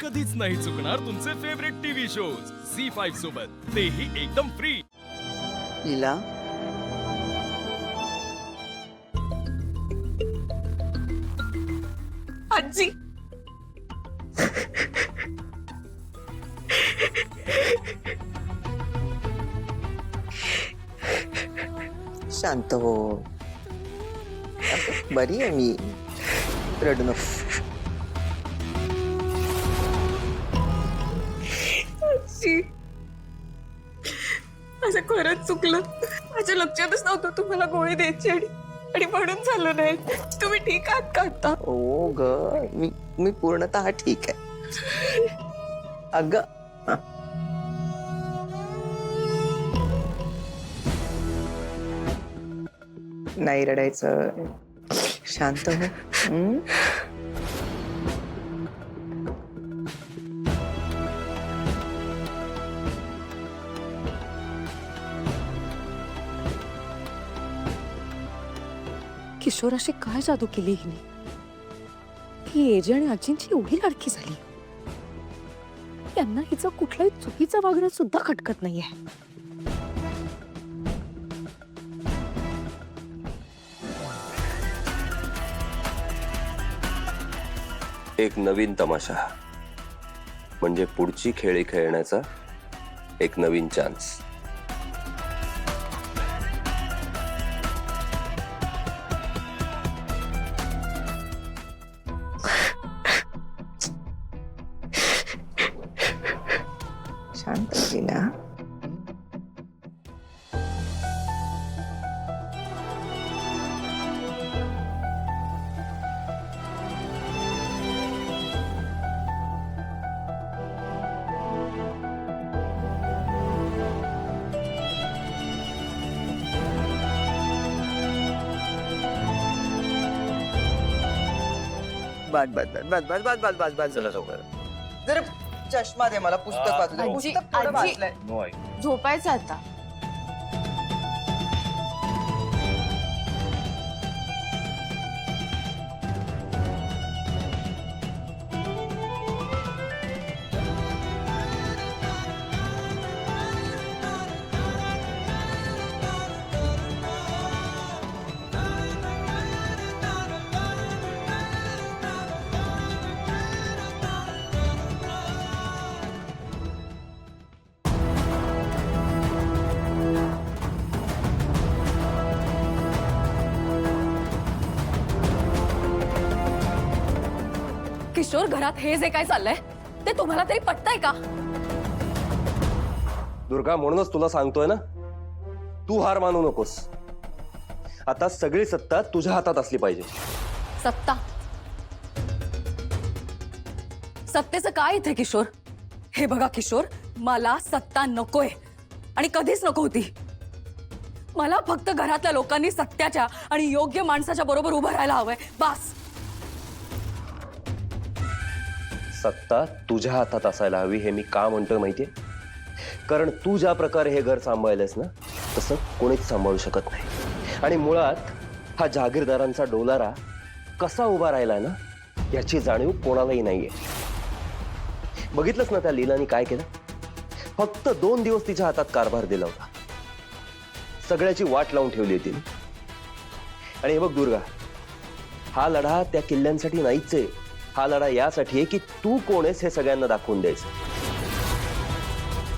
कधीच नाही चुकणार तुमचे फेवरेट टीव्ही शोज झी5 सोबत, तेही एकदम फ्री। लीला, आजी शांत हो। बरी आहे मी, रडू नको। आजी माझं खरंच चुकलं, माझ्या लक्षातच नव्हतं तुम्हाला गोळी द्यायची आणि म्हणून झालं नाही। तुम्ही ठीक आहात का आता? ओ ग, मी पूर्णतः ठीक आहे। अगं नाही रडायचं, शांत हो। किशोराशी काय जादू केली हिने की एजे आणि आजींची एवढी लाडकी झाली? यांना हिचं कुठलंही चुकीचं वागणं सुद्धा खटकत नाहीये। एक नवीन तमाशा म्हणजे पुढची खेळी खेळण्याचा एक नवीन चान्स। शांत हो लीला। बस बस बस बस बस बस बस बस चला लवकर। जर चष्मा दे मला, पुस्तक वाचू दे। आजी, पुस्तक थोडं आजी. वाचलंय। झोपायचं आता। किशोर, घरात हे जे काय चाललंय ते तुम्हाला तरी पटतंय का? दुर्गा, म्हणूनच तुला सांगतोय ना, तू हार मानू नकोस। आता सगळी सत्ता तुझ्या हातात असली पाहिजे। सत्ता? सत्तेचं काय इथे किशोर? हे बघा किशोर, मला सत्ता नकोय आणि कधीच नको होती। मला फक्त घरातल्या लोकांनी सत्याच्या आणि योग्य माणसाच्या बरोबर उभं राहायला हवंय, बस। सत्ता तुझ्या हातात असायला हवी हे मी का म्हणतोय माहितीये? कारण तू ज्या प्रकारे हे घर सांभाळलेस ना, तसं कोणीच सांभाळू शकत नाही। आणि मुळात हा जहागीरदारांचा डोलारा कसा उभा राहिलाय ना, याची जाणीव कोणालाही नाहीये। बघितलंस ना त्या लीलानी काय केलं? फक्त 2 दिवस तिच्या हातात कारभार दिला होता, सगळ्याची वाट लावून ठेवली होती। आणि हे बघ दुर्गा, हा लढा त्या किल्ल्यांसाठी नाहीच आहे, हा लढा यासाठी आहे की तू कोण आहेस हे सगळ्यांना दाखवून द्यायचं।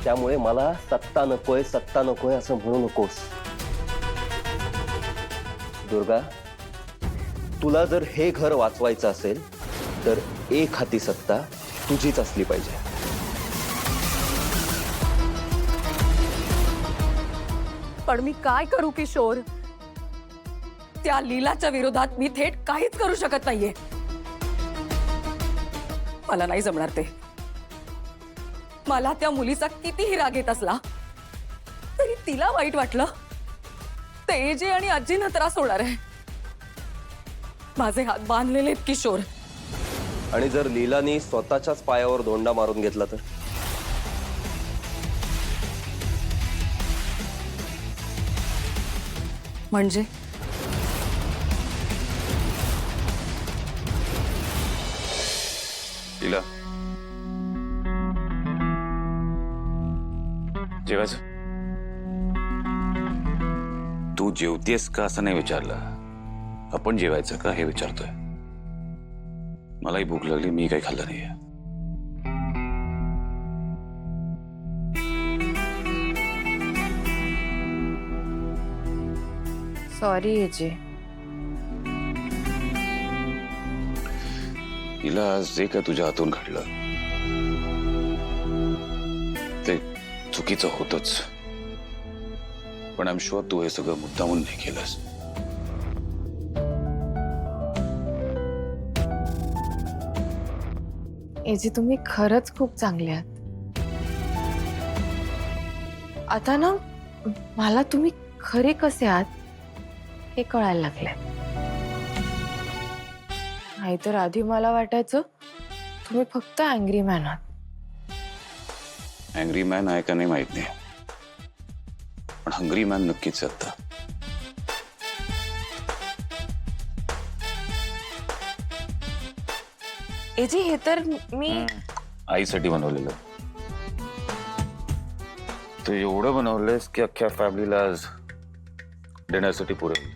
त्यामुळे मला सत्ता नकोय, सत्ता नकोय असं म्हणू नकोस। दुर्गा, तुला जर हे घर वाचवायचं असेल तर एक हाती सत्ता तुझीच असली पाहिजे। पण मी काय करू किशोर? त्या लीलाच्या विरोधात मी थेट काहीच करू शकत नाहीये। मला नाही जमणार ते। मला त्या मुलीचा कितीही राग येत असला तरी तिला वाईट वाटलं ते एजे आणि आजींना त्रास होणार आहे। माझे हात बांधलेले आहेत किशोर। आणि जर लीलानी स्वतःच्याच पायावर धोंडा मारून घेतला तर? म्हणजे लीला, जेवायचं? तू जेवतेस का असं नाही विचारलं, आपण जेवायचं का हे विचारतोय. मलाही भूक लागली, मी काही खाल्लं नाहीये. Sorry AJ. हिला आज जे काय तुझ्या हातून घडलं ते चुकीचं होतच, पण आय एम शुअर तू हे सगळं मुद्दामून नाही केलंस. एजे तुम्ही खरंच खूप चांगले आहात. आता ना मला तुम्ही खरे कसे आहात हे कळायला लागले. नाहीतर आधी मला वाटायचं तुम्ही फक्त अँग्री मॅन आहात. अँग्री मॅन आहे का नाही माहित नाही, पण हंग्री मॅन नक्कीच आहे आता. एजे हे तर मी आईसाठी बनवलेलं. तू एवढं बनवलंयस की अख्ख्या फॅमिलीला आज डिनरसाठी पुरेल.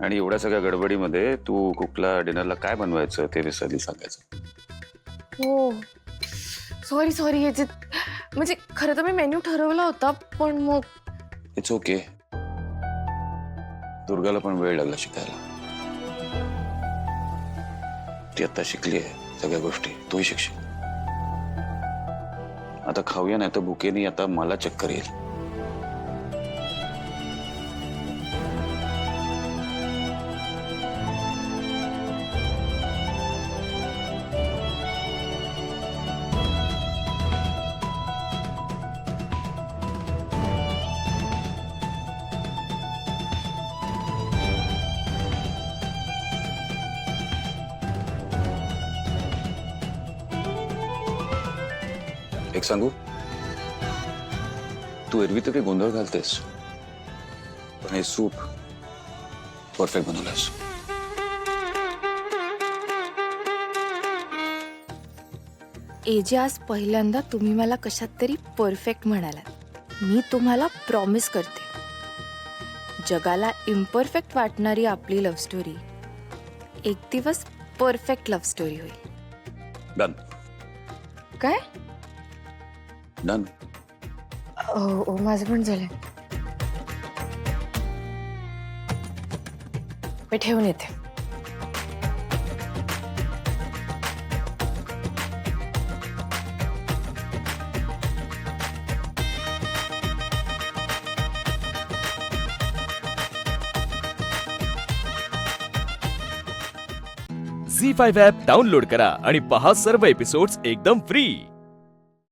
आणि एवढ्या सगळ्या गडबडीमध्ये तू कुकला डिनरला काय बनवायचं ते विसरली सांगायचं. हो सॉरी सॉरी एजे. म्हणजे खरं तर मी मेन्यू ठरवला होता, पण मग इट्स ओके. दुर्गाला पण वेळ लागला शिकायला. ती आता शिकली आहे सगळ्या गोष्टी, तूही शिकशील. आता खाऊया, नाही तर भुकेनी आता मला चक्कर येईल. एक सांगू, तू एरवी तर काही गोंधळ घालतेस, पण हे सूप परफेक्ट बनवलंस. एजे आज पहिल्यांदा तुम्ही मला कशात तरी परफेक्ट म्हणालात. मी तुम्हाला प्रॉमिस करते, जगाला इम्परफेक्ट वाटणारी आपली लव्ह स्टोरी एक दिवस परफेक्ट लव्ह स्टोरी होईल. डन काय? डन. हो माझं पण झालंय. मी ठेवून येते. झी5 ॲप डाउनलोड करा आणि पहा सर्व एपिसोड्स एकदम फ्री.